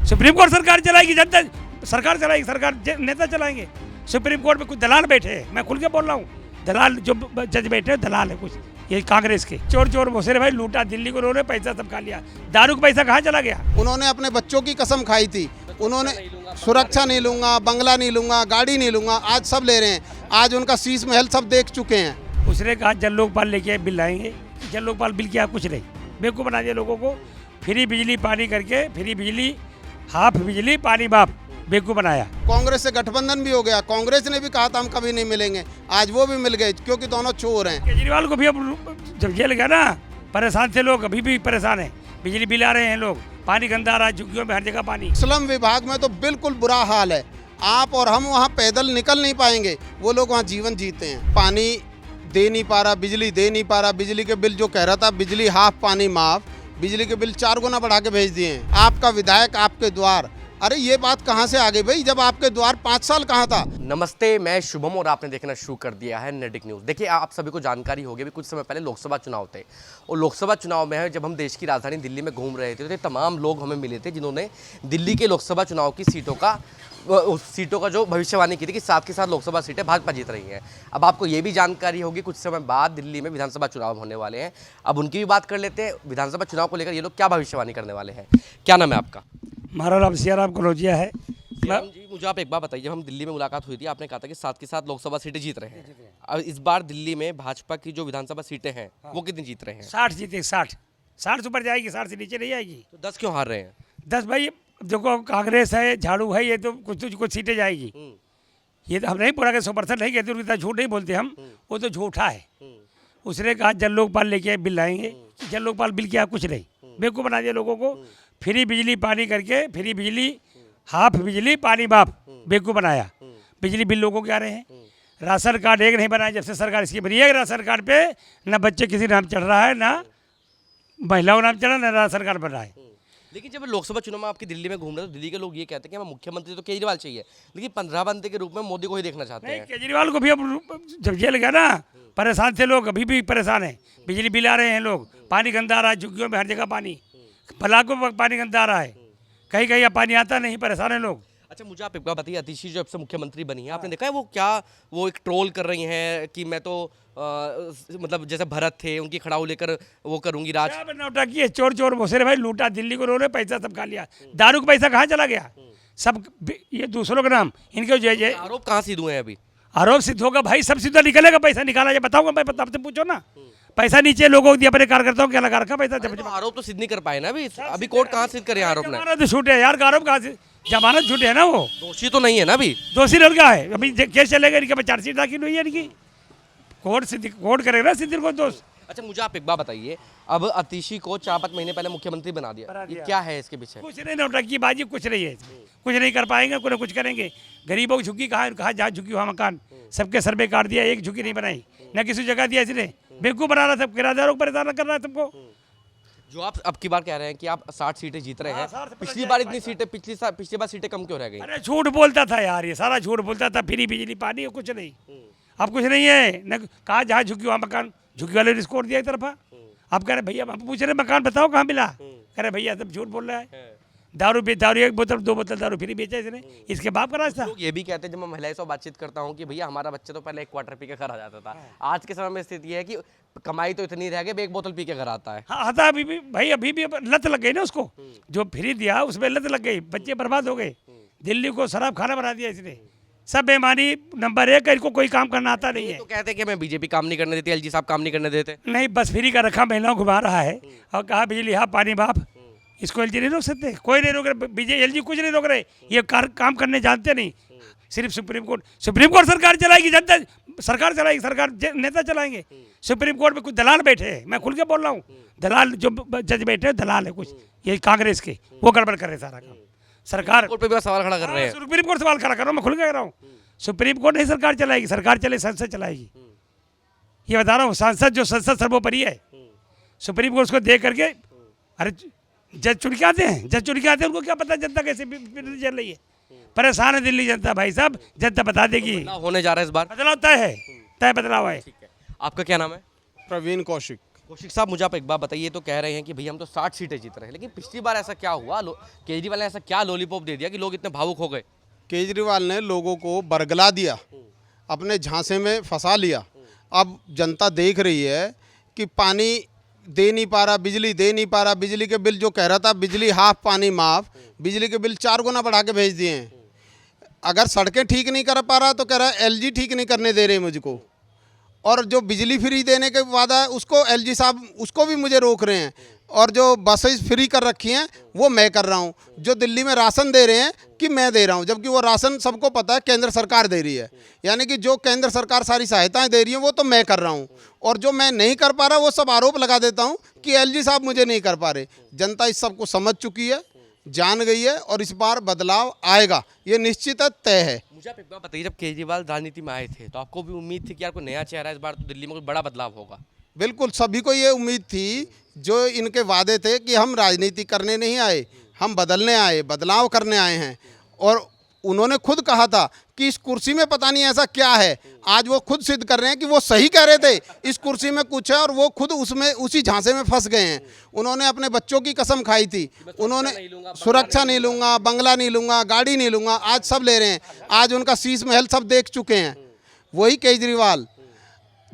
Supreme court सरकार चलाएगी, जनता सरकार चलाएगी, सरकार नेता चलाएंगे। सुप्रीम कोर्ट में कुछ दलाल बैठे हैं, मैं खुल के बोल रहा हूँ, दलाल जो जज बैठे हैं दलाल है कुछ, ये कांग्रेस के चोर चोर भोसरे भाई लूटा, दिल्ली को उन्होंने पैसा सब खा लिया, दारू का पैसा कहाँ चला गया। उन्होंने अपने बच्चों की कसम खाई थी, उन्होंने सुरक्षा नहीं लूंगा, बंगला नहीं लूंगा, गाड़ी नहीं लूंगा, आज सब ले रहे हैं। आज उनका शीश महल सब देख चुके हैं। उसने कहा जल लोकपाल लेके बिल लाएंगे, जल लोकपाल बिल क्या कुछ नहीं, बेवकूफ़ बना दिया लोगों को, फ्री बिजली पानी करके, फ्री बिजली हाफ बिजली पानी बाप, बेवकूफ़ बनाया। कांग्रेस से गठबंधन भी हो गया, कांग्रेस ने भी कहा था हम कभी नहीं मिलेंगे, आज वो भी मिल गए क्योंकि दोनों चोर हैं। केजरीवाल को भी अब जब जेल गया ना, परेशान थे लोग, अभी भी परेशान हैं, बिजली बिल आ रहे हैं लोग, पानी गंदा आ रहा है, झुग्गियों में हर जगह पानी। स्लम विभाग में तो बिल्कुल बुरा हाल है, आप और हम वहाँ पैदल निकल नहीं पाएंगे, वो लोग वहाँ जीवन जीते हैं। पानी दे नहीं पा रहा, बिजली दे नहीं पा रहा, बिजली के बिल जो कह रहा था बिजली हाफ पानी माफ, बिजली के बिल 4 गुना बढ़ा के भेज दिए हैं। आपका विधायक आपके द्वार, अरे ये बात कहाँ से आ गई भाई, जब आपके द्वार 5 साल कहाँ था। नमस्ते, मैं शुभम और आपने देखना शुरू कर दिया है नेटिक न्यूज़। देखिए, आप सभी को जानकारी होगी, अभी कुछ समय पहले लोकसभा चुनाव थे और लोकसभा चुनाव में जब हम देश की राजधानी दिल्ली में घूम रहे थे तो तमाम लोग हमें मिले थे जिन्होंने दिल्ली के लोकसभा चुनाव की सीटों का जो भविष्यवाणी की थी कि साथ के साथ लोकसभा सीटें भाजपा जीत रही हैं। अब आपको ये भी जानकारी होगी कुछ समय बाद दिल्ली में विधानसभा चुनाव होने वाले हैं। अब उनकी भी बात कर लेते हैं, विधानसभा चुनाव को लेकर ये लोग क्या भविष्यवाणी करने वाले हैं। क्या नाम है आपका? हमारा नाम सियाराम कनौजिया है। जी, मुझे आप एक बात बताइए, जब हम दिल्ली में मुलाकात हुई थी आपने कहा था कि साथ के साथ लोकसभा सीटें जीत रहे हैं। अब इस बार दिल्ली में भाजपा की जो विधानसभा सीटें हैं वो कितनी जीत रहे हैं? 60 जीते, 60 से ऊपर जाएगी, 60 से नीचे नहीं आएगी। तो 10 क्यों हार रहे हैं? 10 भाई देखो, कांग्रेस है, झाड़ू है, ये तो कुछ सीटें जाएगी। ये तो हम नहीं पूरा 100% नहीं कहते, इतना झूठ नहीं बोलते हम, वो तो झूठा है। उसने कहा जल लोकपाल लेके बिल लाएंगे, जल लोकपाल बिल क्या कुछ नहीं, बेवकूफ़ बना दिया लोगों को, फ्री बिजली पानी करके, फ्री बिजली हाफ बिजली पानी बाप, बेवकूफ़ बनाया। बिजली बिल लोगों के आ रहे हैं, राशन कार्ड एक नहीं बनाया जब से सरकार इसकी बनी है। राशन कार्ड पे ना बच्चे किसी नाम चढ़ रहा है, ना महिलाओं नाम चढ़ा, ना राशन कार्ड बन रहा है। लेकिन जब लोकसभा चुनाव में आपकी दिल्ली में घूम रहे तो दिल्ली के लोग ये कहते हैं कि हमें मुख्यमंत्री तो केजरीवाल चाहिए, लेकिन 15 बंदे के रूप में मोदी को ही देखना चाहते हैं। केजरीवाल को भी अब जब जेल गया ना, परेशान थे लोग, अभी भी परेशान हैं, बिजली बिल आ रहे हैं लोग, पानी गंदा आ रहा है, झुग्गियों में हर जगह पानी, पलाकों में पानी गंदा आ रहा है, कहीं कहीं अब पानी आता नहीं, परेशान है लोग। अच्छा, मुझे आप एक बात बताइए, अतिशी जब से मुख्यमंत्री बनी है आपने देखा है वो एक ट्रोल कर रही हैं कि मैं तो मतलब जैसे भरत थे उनकी खड़ाऊ लेकर वो करूंगी राज। नौटंकी है, चोर चोर भोसरे भाई लूटा, दिल्ली को उन्होंने पैसा सब खा लिया, दारू का पैसा कहाँ चला गया, सब ये दूसरों का नाम, इनके जय आरोप कहाँ सिद्ध हुए हैं अभी? आरोप सिद्ध होगा भाई, सब सीधा निकलेगा, पैसा निकाला जाए, बताऊंगा मैं, आपसे पूछो ना, पैसा नीचे लोगों को दिया, अपने कार्यकर्ताओं क्या लगा रखा पैसा। तो आरोप तो सिद्ध नहीं कर पाए ना अभी कोर्ट कहाँ सिद्ध करे आरोप? जमानत तो छूटे यार, आरोप कहाँ से, जमानत छूटे है ना, वो दोषी तो नहीं है ना अभी? दोषी लड़का है, अभी केस चलेगा, इनके चार्जशीट दाखिल हुई है इनकी, कोर्ट करेगा सिद्ध को दोष। अच्छा, मुझे आप एक बात बताइए, अब अतिशी को 4-5 महीने पहले मुख्यमंत्री बना दिया, ये क्या है इसके पीछे? कुछ नहीं, नौटंकी बाजी कुछ नहीं है इसमें, कुछ नहीं कर पाएंगे, कुछ ना कुछ करेंगे। गरीबों की झुग्गी कहाँ जहाँ झुकी वहाँ मकान, सबके सर्वे काट दिया, एक झुग्गी नहीं बनाई, न किसी जगह दिया इसने, बेवकूफ़ बना रहा, सब किराएदारों को परेशान कर रहा है सबको। जो आप अब की बार कह रहे हैं कि आप 60 सीटें जीत रहे हैं, पिछली बार इतनी सीटें, पिछली बार सीटें कम क्यों रह गई? अरे झूठ बोलता था यार, ये सारा झूठ बोलता था, फ्री बिजली पानी, कुछ नहीं, अब कुछ नहीं है, न कहा जहाँ झुकी वहाँ मकान, झुकी वाले ने स्कोर दिया एक तरफा। अब कह रहे भैया, हम पूछ रहे मकान बताओ कहाँ मिला, कह रहे भैया सब झूठ बोल रहा है, दारू 1 बोतल 2 बोतल दारू फ्री बेचा इसने, इसके बाप का रास्ता। लोग ये भी कहते हैं, जब मैं महिलाओं से बातचीत करता हूँ कि भैया हमारा बच्चा तो पहले 1 क्वार्टर पी के घर आ जाता था, आज के समय में स्थिति है कि कमाई तो इतनी रह गई 1 बोतल पी के घर आता है। हाँ आता, अभी भी भाई, अभी भी लत लग गई ना उसको, जो फ्री दिया उसमें लत लग गई, बच्चे बर्बाद हो गए, दिल्ली को शराब खाना बना दिया इसने, सब बेईमानी नंबर 1, इनको कोई काम करना आता नहीं है। तो कहते हैं कि मैं बीजेपी काम नहीं करने देती, एलजी साहब काम नहीं करने देते। नहीं, बस फ्री का रखा, महिलाओं को घुमा रहा है और कहा बिजली हाँ पानी बाप, इसको एलजी नहीं रोक सकते, कोई नहीं रोक रहे, बीजे एलजी कुछ नहीं रोक रहे, ये काम करने जानते नहीं, सिर्फ सुप्रीम कोर्ट सरकार चलाएगी, जनता सरकार चलाएगी, सरकार नेता चलाएंगे। सुप्रीम कोर्ट में कुछ दलाल बैठे हैं, मैं खुल के बोल रहा हूँ, दलाल जो जज बैठे हैं दलाल है कुछ, ये कांग्रेस के, वो गड़बड़ कर रहे सारा काम। सरकार कोर्ट पे भी सवाल खड़ा कर रहे हैं, सुप्रीम कोर्ट सवाल खड़ा कर रहा हूँ, मैं खुल के कह रहा हूँ, सुप्रीम कोर्ट नहीं सरकार चलाएगी, सरकार चले संसद चलाएगी, ये बता रहा हूँ, संसद सर्वोपरि है, सुप्रीम कोर्ट को देख करके, अरे जज चुन के आते हैं, उनको क्या पता जनता कैसे चल रही है, परेशान है दिल्ली जनता भाई साहब, जनता बता देगी। होने जा रहा है इस बार बदलाव तय है, तय बदलाव है। आपका क्या नाम है? प्रवीण कौशिक। कौशिक साहब, मुझे आप एक बात बताइए, तो कह रहे हैं कि भैया हम तो 60 सीटें जीत रहे हैं, लेकिन पिछली बार ऐसा क्या हुआ, केजरीवाल ने ऐसा क्या लॉलीपॉप दे दिया कि लोग इतने भावुक हो गए? केजरीवाल ने लोगों को बरगला दिया, अपने झांसे में फंसा लिया। अब जनता देख रही है कि पानी दे नहीं पा रहा, बिजली दे नहीं पा रहा, बिजली के बिल जो कह रहा था बिजली हाफ पानी माफ, बिजली के बिल 4 गुना बढ़ा के भेज दिए हैं। अगर सड़कें ठीक नहीं कर पा रहा तो कह रहा है एलजी ठीक नहीं करने दे रहे मुझको, और जो बिजली फ्री देने के वादा है उसको एलजी साहब उसको भी मुझे रोक रहे हैं, और जो बसेस फ्री कर रखी हैं वो मैं कर रहा हूं। जो दिल्ली में राशन दे रहे हैं कि मैं दे रहा हूं, जबकि वो राशन सबको पता है केंद्र सरकार दे रही है। यानी कि जो केंद्र सरकार सारी सहायताएं दे रही है वो तो मैं कर रहा हूं, और जो मैं नहीं कर पा रहा वो सब आरोप लगा देता हूं कि एलजी साहब मुझे नहीं कर पा रहे। जनता इस सब को समझ चुकी है, जान गई है, और इस बार बदलाव आएगा, ये निश्चित है, तय है। मुझे आप एक बात बताइए, जब केजरीवाल राजनीति में आए थे तो आपको भी उम्मीद थी कि यार कोई नया चेहरा इस बार तो दिल्ली में कोई बड़ा बदलाव होगा? बिल्कुल, सभी को ये उम्मीद थी। जो इनके वादे थे कि हम राजनीति करने नहीं आए, हम बदलने आए, बदलाव करने आए हैं। और उन्होंने खुद कहा था कि इस कुर्सी में पता नहीं ऐसा क्या है। आज वो खुद सिद्ध कर रहे हैं कि वो सही कह रहे थे, इस कुर्सी में कुछ है, और वो खुद उसमें उसी झांसे में फंस गए हैं। उन्होंने अपने बच्चों की कसम खाई थी, उन्होंने सुरक्षा नहीं लूँगा, बंगला नहीं लूँगा, गाड़ी नहीं लूँगा, आज सब ले रहे हैं। आज उनका शीश महल सब देख चुके हैं। वही केजरीवाल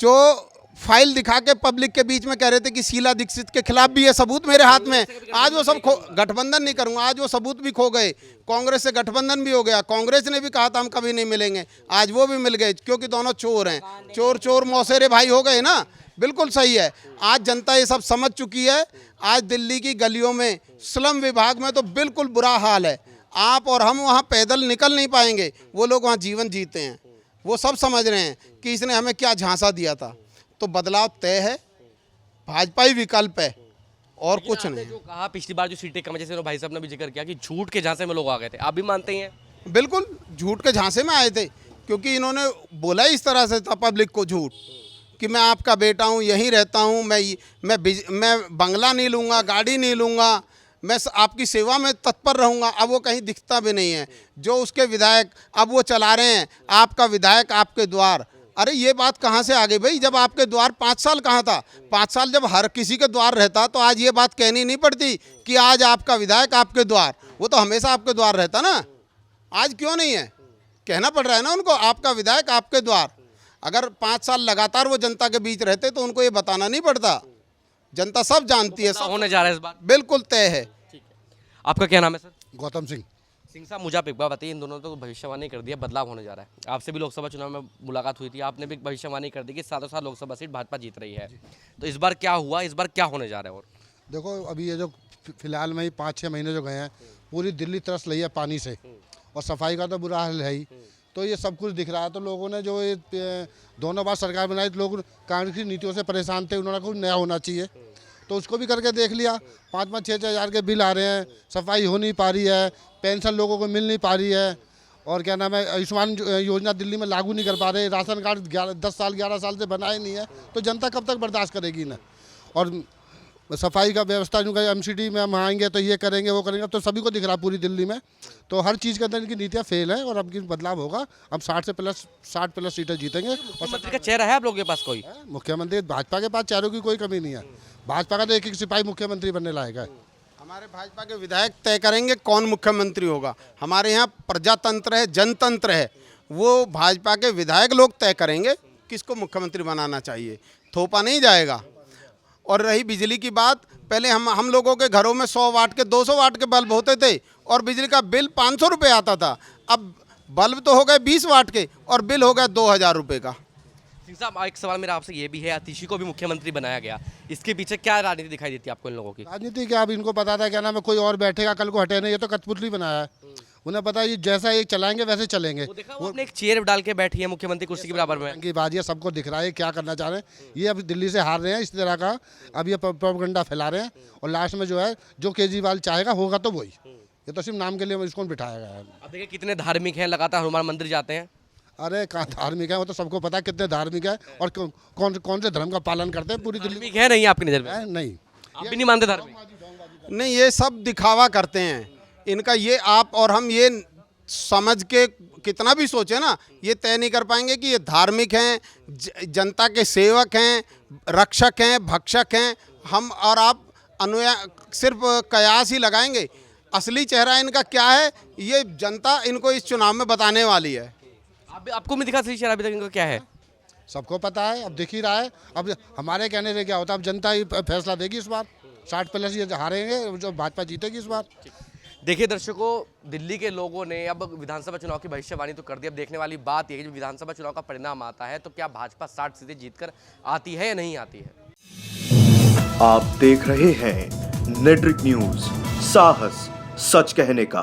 जो फाइल दिखा के पब्लिक के बीच में कह रहे थे कि शीला दीक्षित के खिलाफ भी ये सबूत मेरे हाथ में, आज वो सब गठबंधन नहीं करूंगा, आज वो सबूत भी खो गए। कांग्रेस से गठबंधन भी हो गया, कांग्रेस ने भी कहा था हम कभी नहीं मिलेंगे, आज वो भी मिल गए, क्योंकि दोनों चोर हैं। चोर चोर मौसेरे भाई हो गए ना। बिल्कुल सही है, आज जनता ये सब समझ चुकी है। आज दिल्ली की गलियों में, स्लम विभाग में तो बिल्कुल बुरा हाल है। आप और हम वहाँ पैदल निकल नहीं पाएंगे, वो लोग वहाँ जीवन जीते हैं। वो सब समझ रहे हैं कि इसने हमें क्या झांसा दिया था। तो बदलाव तय है, भाजपा ही विकल्प है, और कुछ नहीं। जो कहा पिछली बार जो सीटें कम, जैसे भाई साहब ने भी जिक्र किया कि झूठ के झांसे में लोग आ गए थे, आप भी मानते हैं? बिल्कुल, झूठ के झांसे में आए थे, क्योंकि इन्होंने बोला इस तरह से था पब्लिक को झूठ कि मैं आपका बेटा हूँ, यहीं रहता हूँ, मैं बंगला नहीं लूँगा, गाड़ी नहीं लूँगा, मैं आपकी सेवा में तत्पर रहूँगा। अब वो कहीं दिखता भी नहीं है। जो उसके विधायक अब वो चला रहे हैं, आपका विधायक आपके द्वार। अरे ये बात कहाँ से आ गई भाई? जब आपके द्वार 5 साल कहाँ था? 5 साल जब हर किसी के द्वार रहता तो आज ये बात कहनी नहीं पड़ती कि आज आपका विधायक आपके द्वार। वो तो हमेशा आपके द्वार रहता ना, आज क्यों नहीं है? कहना पड़ रहा है ना उनको, आपका विधायक आपके द्वार। अगर 5 साल लगातार वो जनता के बीच रहते तो उनको ये बताना नहीं पड़ता। जनता सब जानती है, सब होने जा रहा है इस बार, बिल्कुल तय है। ठीक है, आपका क्या नाम है सर? गौतम सिंह। सिंह साहब, मुझे आप एक बार बताइए, इन दोनों ने तो भविष्यवाणी कर दिया, बदलाव होने जा रहा है। आपसे भी लोकसभा चुनाव में मुलाकात हुई थी, आपने भी भविष्यवाणी कर दी कि 7 लोकसभा सीट भाजपा जीत रही है। तो इस बार क्या हुआ, इस बार क्या होने जा रहा है? और देखो, अभी ये जो फिलहाल में ही 5-6 महीने जो गए हैं, पूरी दिल्ली तरस रही है पानी से, और सफाई का तो बुरा हाल है ही। तो ये सब कुछ दिख रहा है। तो लोगों ने जो ये दोनों बार सरकार बनाई तो लोग कांग्रेस की नीतियों से परेशान थे, उन्होंने कुछ नया होना चाहिए, तो उसको भी करके देख लिया। 5-5, 6-6 हज़ार के बिल आ रहे हैं, सफाई हो नहीं पा रही है, पेंशन लोगों को मिल नहीं पा रही है, और क्या नाम है, आयुष्मान योजना दिल्ली में लागू नहीं कर पा रहे, राशन कार्ड 11 साल से बनाए नहीं है, तो जनता कब तक बर्दाश्त करेगी ना। और सफाई का व्यवस्था जो है, एमसीडी में हम आएंगे तो ये करेंगे वो करेंगे, तो सभी को दिख रहा पूरी दिल्ली में। तो हर चीज़ के अंदर इनकी नीतियाँ फेल है, और अब की बदलाव होगा। हम 60 प्लस सीटें जीतेंगे। और मुख्यमंत्री का चेहरा है आप लोगों के पास कोई? मुख्यमंत्री भाजपा के पास चेहरों की कोई कमी नहीं है। भाजपा का तो एक सिपाही मुख्यमंत्री बनने लायक है। हमारे भाजपा के विधायक तय करेंगे कौन मुख्यमंत्री होगा। हमारे यहाँ प्रजातंत्र है, जनतंत्र है, वो भाजपा के विधायक लोग तय करेंगे किसको मुख्यमंत्री बनाना चाहिए, थोपा नहीं जाएगा। और रही बिजली की बात, पहले हम लोगों के घरों में 100 वाट के 200 वाट के बल्ब होते थे, और बिजली का बिल 500 रुपये आता था। अब बल्ब तो हो गए 20 वाट के, और बिल हो गया 2000 रुपये का। सिंह साहब, एक सवाल मेरा आपसे ये भी है, आतिशी को भी मुख्यमंत्री बनाया गया, इसके पीछे क्या राजनीति दिखाई देती है आपको इन लोगों की? राजनीति क्या, अब इनको पता था क्या नाम है, कोई और बैठेगा कल को हटे नहीं, ये तो कठपुतली बनाया है। उन्हें पता है ये जैसा ये चलाएंगे वैसे चलेंगे। वो देखा, वो अपने एक चेयर डाल के बैठी है मुख्यमंत्री कुर्सी के बराबर में। की बात, ये सबको दिख रहा है क्या करना चाह रहे हैं। ये अब दिल्ली से हार रहे हैं इस तरह का, अब ये प्रोपेगेंडा फैला रहे हैं, और लास्ट में जो है जो केजरीवाल चाहेगा होगा तो वही। ये तो सिर्फ नाम के लिए इसको बिठाया गया है। अब देखिए कितने धार्मिक हैं, लगातार हनुमान मंदिर जाते हैं। अरे कहाँ धार्मिक है, वो तो सबको पता है कितने धार्मिक है, और कौन से धर्म का पालन करते हैं पूरी दिल्ली धार्मिक है नहीं आपकी नज़र में? है नहीं, आप भी नहीं मानते धार्मिक? नहीं, ये सब दिखावा करते हैं इनका। ये आप और हम ये समझ के कितना भी सोचे ना, ये तय नहीं कर पाएंगे कि ये धार्मिक हैं, जनता के सेवक हैं, रक्षक हैं, भक्षक हैं। हम और आप सिर्फ कयास ही लगाएंगे। असली चेहरा इनका क्या है ये जनता इनको इस चुनाव में बताने वाली है। आपको नहीं दिखा सही चेहरा अभी तक इनका क्या है? सबको पता है, अब दिख ही रहा है। अब हमारे कहने से क्या होता है, अब जनता ही फैसला देगी इस बार। 60+ ये हारेंगे, जो भाजपा जीतेगी इस बार। देखिए दर्शकों, दिल्ली के लोगों ने अब विधानसभा चुनाव की भविष्यवाणी तो कर दी। अब देखने वाली बात यह है कि जब विधानसभा चुनाव का परिणाम आता है तो क्या भाजपा 60 सीटें जीतकर आती है या नहीं आती है। आप देख रहे हैं नेट्रिक न्यूज, साहस सच कहने का।